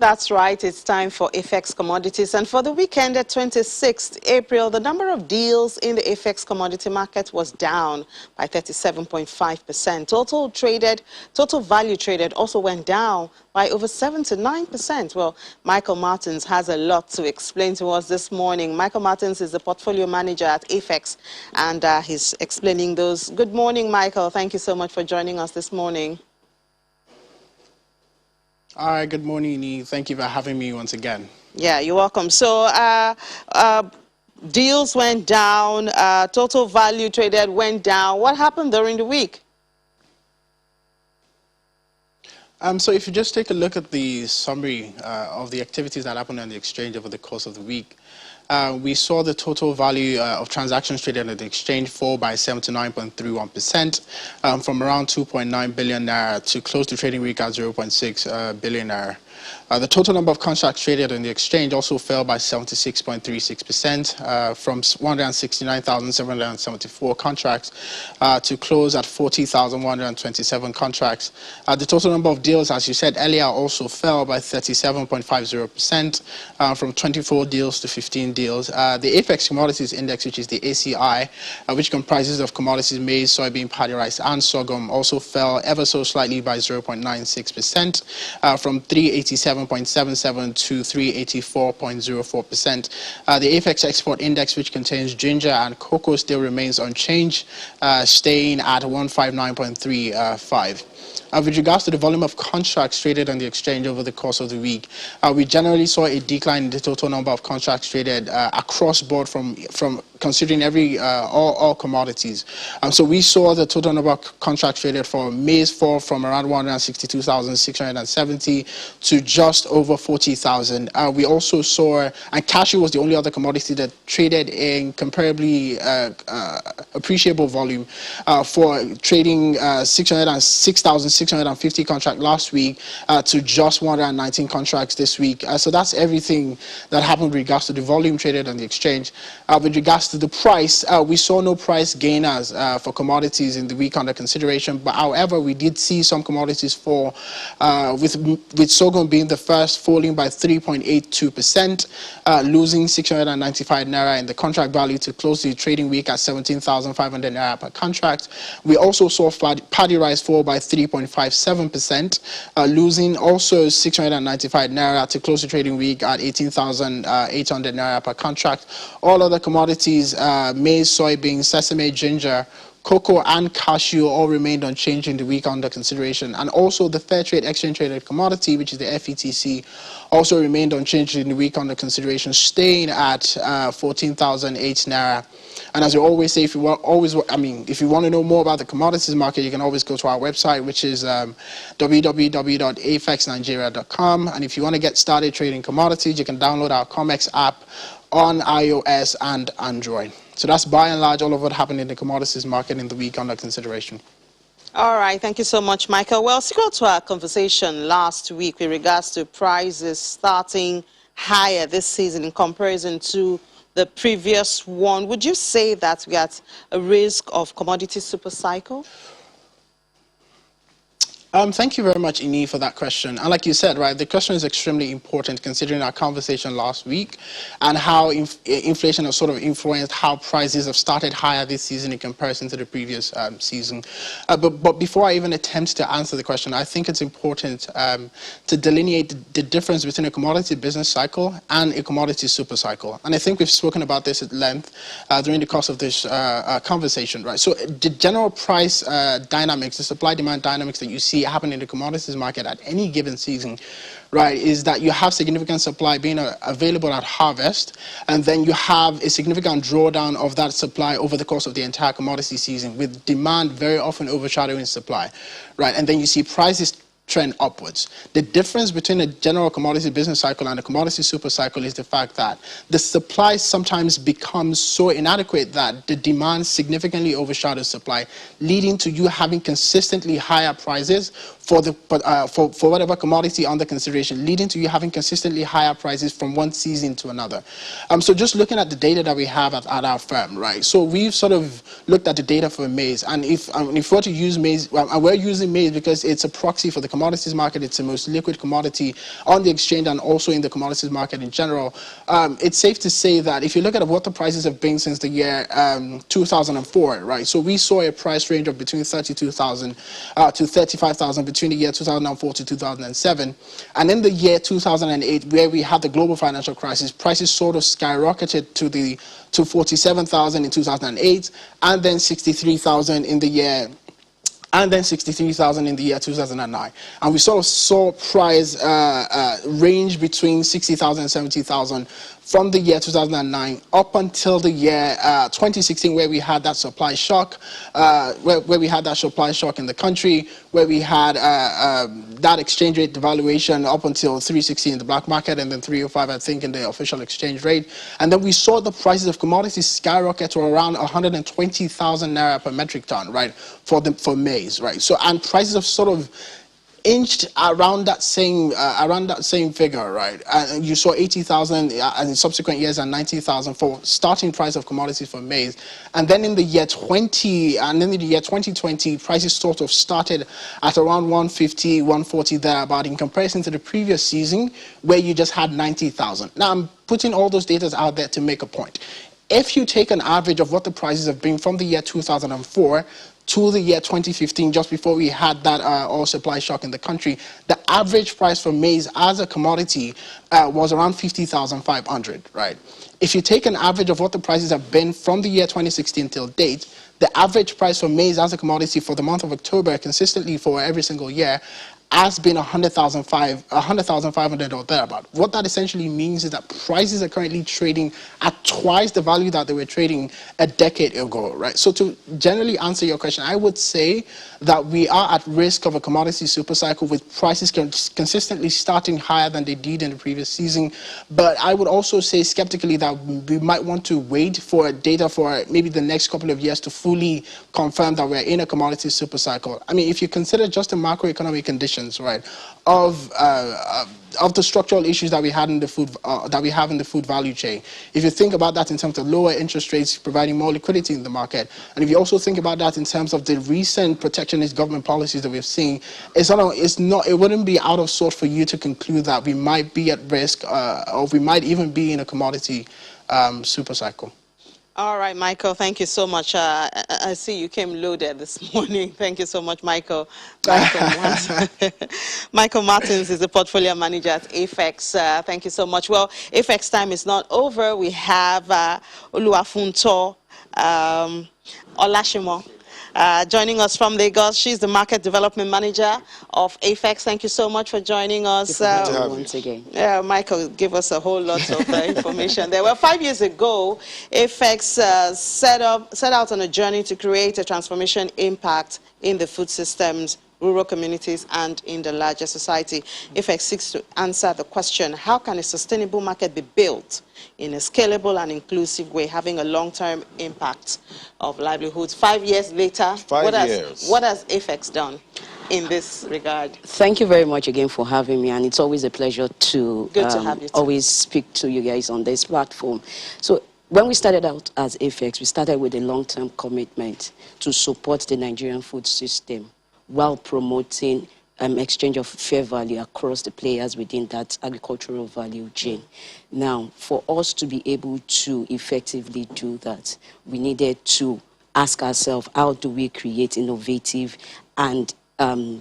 That's right. It's time for AFEX Commodities. And for the weekend at 26th April, the number of deals in the AFEX commodity market was down by 37.5%. Total value traded also went down by over 79%. Well, Michael Martins has a lot to explain to us this morning. Michael Martins is the portfolio manager at AFEX, and he's explaining those. Good morning, Michael. Thank you so much for joining us this morning. All right, good morning, Nii. Thank you for having me once again. Yeah, you're welcome. So deals went down, total value traded went down. What happened during the week? So if you just take a look at the summary of the activities that happened on the exchange over the course of the week, we saw the total value of transactions traded at the exchange fall by 79.31%, from around 2.9 billion naira to close the trading week at 0.6 billion naira. The total number of contracts traded on the exchange also fell by 76.36%, from 169,774 contracts to close at 40,127 contracts. The total number of deals, as you said earlier, also fell by 37.50%, from 24 deals to 15 deals. The AFEX Commodities Index, which is the ACI, which comprises of commodities, maize, soybean, paddy rice, and sorghum, also fell ever so slightly by 0.96%, from 387.77 to 384.04%. The AFEX Export Index, which contains ginger and cocoa, still remains unchanged, staying at 159.35. With regards to the volume of contracts traded on the exchange over the course of the week, we generally saw a decline in the total number of contracts traded across board from considering all commodities. So we saw the total number of contracts traded for maize fall from around 162,670 to just over 40,000. We also saw, and cashew was the only other commodity that traded in comparably appreciable volume, for trading 6,650 contracts last week to just 119 contracts this week. So that's everything that happened with regards to the volume traded on the exchange. With regards to the price, we saw no price gainers for commodities in the week under consideration, but however, we did see some commodities fall, with sorghum being the first, falling by 3.82%, losing 695 naira in the contract value to close the trading week at 17,500 naira per contract. We also saw paddy rice fall by 3.57%, losing also 695 naira to close the trading week at 18,800 naira per contract. All other commodities, maize, soybean, sesame, ginger, cocoa, and cashew all remained unchanged in the week under consideration. And also the fair trade exchange traded commodity, which is the FETC, also remained unchanged in the week under consideration, staying at 14,008 naira. And as we always say, if you want to know more about the commodities market, you can always go to our website, which is www.afexnigeria.com. And if you want to get started trading commodities, you can download our COMEX app on iOS and Android. So that's by and large all of what happened in the commodities market in the week under consideration. All right, thank you so much, Michael. Well, similar to our conversation last week with regards to prices starting higher this season in comparison to the previous one, would you say that we are at a risk of commodity super cycle? Thank you very much, Ini, for that question. And like you said, right, the question is extremely important considering our conversation last week and how inflation has sort of influenced how prices have started higher this season in comparison to the previous season. But before I even attempt to answer the question, I think it's important to delineate the difference between a commodity business cycle and a commodity super cycle. And I think we've spoken about this at length during the course of this conversation, right? So the general price dynamics, the supply-demand dynamics that you see happen in the commodities market at any given season, right, is that you have significant supply being available at harvest, and then you have a significant drawdown of that supply over the course of the entire commodity season, with demand very often overshadowing supply, right? And then you see prices trend upwards. The difference between a general commodity business cycle and a commodity super cycle is the fact that the supply sometimes becomes so inadequate that the demand significantly overshadows supply, leading to you having consistently higher prices for whatever commodity under consideration, leading to you having consistently higher prices from one season to another. So just looking at the data that we have at our firm, right? So we've sort of looked at the data for maize, and if we're to use maize, well, we're using maize because it's a proxy for the commodities market. It's the most liquid commodity on the exchange and also in the commodities market in general. It's safe to say that if you look at what the prices have been since the year 2004, right? So we saw a price range of between 32,000 to 35,000 between the year 2004 to 2007. And in the year 2008, where we had the global financial crisis, prices sort of skyrocketed to 47,000 in 2008, and then 63,000 in the year. And then 63,000 in the year 2009. And we sort of saw price range between 60,000 and 70,000 from the year 2009 up until the year 2016, where we had that supply shock, where we had that supply shock in the country, where we had that exchange rate devaluation up until 360 in the black market, and then 305, I think, in the official exchange rate. And then we saw the prices of commodities skyrocket to around 120,000 naira per metric ton, right, for maize, right? So, and prices have sort of inched around that same figure, right? And you saw 80,000 in subsequent years and 90,000 for starting price of commodities for maize. And then in the year 2020, prices sort of started at around 150, 140 thereabout in comparison to the previous season where you just had 90,000. Now I'm putting all those data out there to make a point. If you take an average of what the prices have been from the year 2004 to the year 2015, just before we had that oil supply shock in the country, the average price for maize as a commodity was around 50,500, right? If you take an average of what the prices have been from the year 2016 till date, the average price for maize as a commodity for the month of October, consistently for every single year, has been 100,500 or thereabout. What that essentially means is that prices are currently trading at twice the value that they were trading a decade ago, right? So to generally answer your question, I would say that we are at risk of a commodity super cycle with prices consistently starting higher than they did in the previous season. But I would also say skeptically that we might want to wait for data for maybe the next couple of years to fully confirm that we're in a commodity super cycle. I mean, if you consider just the macroeconomic conditions, right, of the structural issues that we had in the food that we have in the food value chain. If you think about that in terms of lower interest rates providing more liquidity in the market, and if you also think about that in terms of the recent protectionist government policies that we've seen, it wouldn't be out of sort for you to conclude that we might be at risk or we might even be in a commodity super cycle. All right, Michael, thank you so much. I see you came loaded this morning. Thank you so much, Michael. Michael Martins is the portfolio manager at AFEX. Thank you so much. Well, AFEX time is not over. We have Oluwafunto Olashimo joining us from Lagos. She's the market development manager of AFEX. Thank you so much for joining us. Once again. Michael, give us a whole lot of information there. Well, 5 years ago, AFEX set out on a journey to create a transformation impact in the food systems, rural communities, and in the larger society. AFEX seeks to answer the question, how can a sustainable market be built in a scalable and inclusive way, having a long-term impact of livelihoods? 5 years later, what has AFEX done in this regard? Thank you very much again for having me, and it's always a pleasure to, have you always speak to you guys on this platform. So when we started out as AFEX, we started with a long-term commitment to support the Nigerian food system while promoting exchange of fair value across the players within that agricultural value chain. Now, for us to be able to effectively do that, we needed to ask ourselves, how do we create innovative and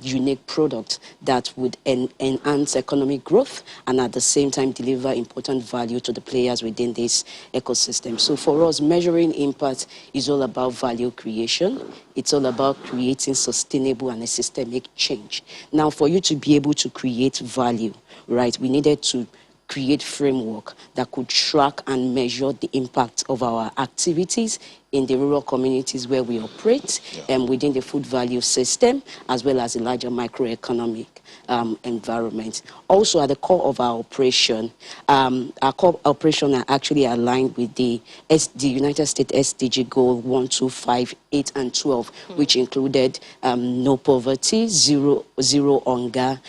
unique products that would enhance economic growth and at the same time deliver important value to the players within this ecosystem. So for us, measuring impact is all about value creation. It's all about creating sustainable and a systemic change. Now, for you to be able to create value, right, we needed to create framework that could track and measure the impact of our activities in the rural communities where we operate, and within the food value system, as well as the larger macroeconomic environment. Also, at the core of our operation are actually aligned with the United States SDG goal 1, 2, 5, 8, and 12, which included no poverty, zero hunger,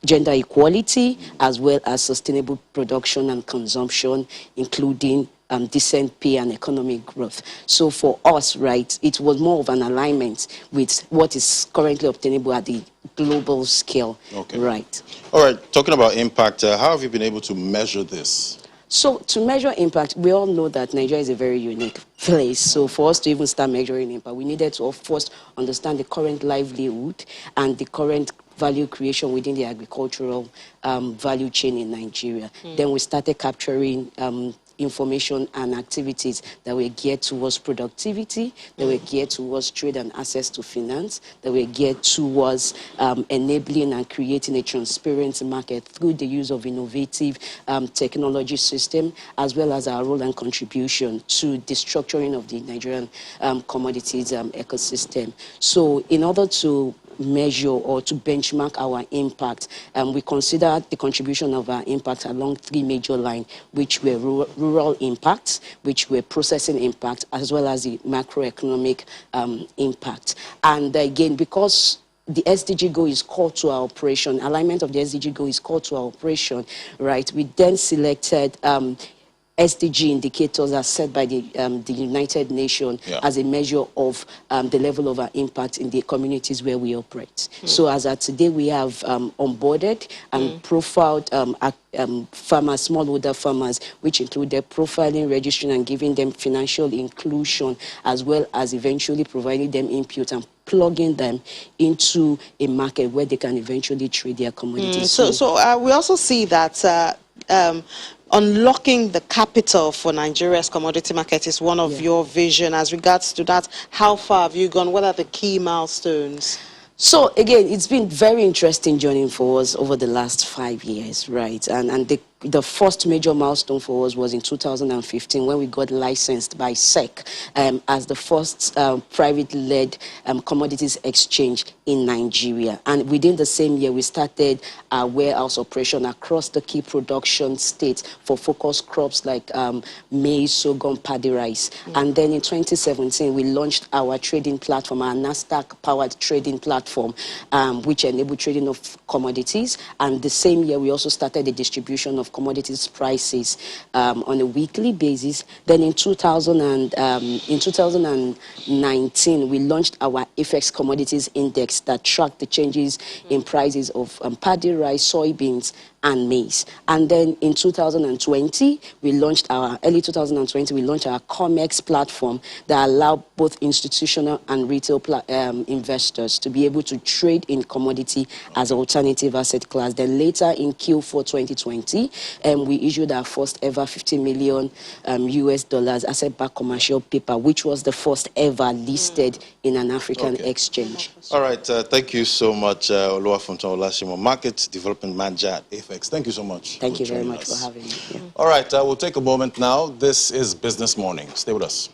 gender equality, as well as sustainable production and consumption, including decent pay and economic growth. So for us, right, it was more of an alignment with what is currently obtainable at the global scale. Okay. Right. All right, talking about impact, how have you been able to measure this? So to measure impact, we all know that Nigeria is a very unique place. So for us to even start measuring impact, we needed to first understand the current livelihood and the current value creation within the agricultural value chain in Nigeria. Then we started capturing information and activities that were geared towards productivity, that were geared towards trade and access to finance, that were geared towards enabling and creating a transparent market through the use of innovative technology system, as well as our role and contribution to the structuring of the Nigerian commodities ecosystem. So in order to measure or to benchmark our impact, we consider the contribution of our impact along three major lines, which were rural impacts, which were processing impact, as well as the macroeconomic impact. And again, because the SDG goal is core to our operation, alignment of the SDG goal is core to our operation, right? We then selected SDG indicators are set by the United Nations as a measure of the level of our impact in the communities where we operate. So as of today, we have onboarded and profiled farmers, smallholder farmers, which included profiling, registering, and giving them financial inclusion, as well as eventually providing them input and plugging them into a market where they can eventually trade their commodities. So we also see that unlocking the capital for Nigeria's commodity market is one of your vision. As regards to that, how far have you gone? What are the key milestones? So again, it's been very interesting journey for us over the last 5 years, right? And the first major milestone for us was in 2015 when we got licensed by SEC as the first private-led commodities exchange in Nigeria. And within the same year, we started our warehouse operation across the key production states for focus crops like maize, sorghum, paddy rice. And then in 2017, we launched our trading platform, our NASDAQ-powered trading platform, which enabled trading of commodities. And the same year, we also started the distribution of commodities prices on a weekly basis. Then in 2019, we launched our AFEX Commodities Index that tracked the changes in prices of paddy rice, soybeans, and maize. And then in 2020, early 2020, we launched our COMEX platform that allowed both institutional and retail investors to be able to trade in commodity as an alternative asset class. Then later in Q4 2020, we issued our first ever $50 million US asset-backed commercial paper, which was the first ever listed in an African exchange. All right, thank you so much, Oluwafuntan Olashimo, Market Development Manager at AFEX. Thank you so much. Thank you very much for having me. All right, we'll take a moment now. This is Business Morning. Stay with us.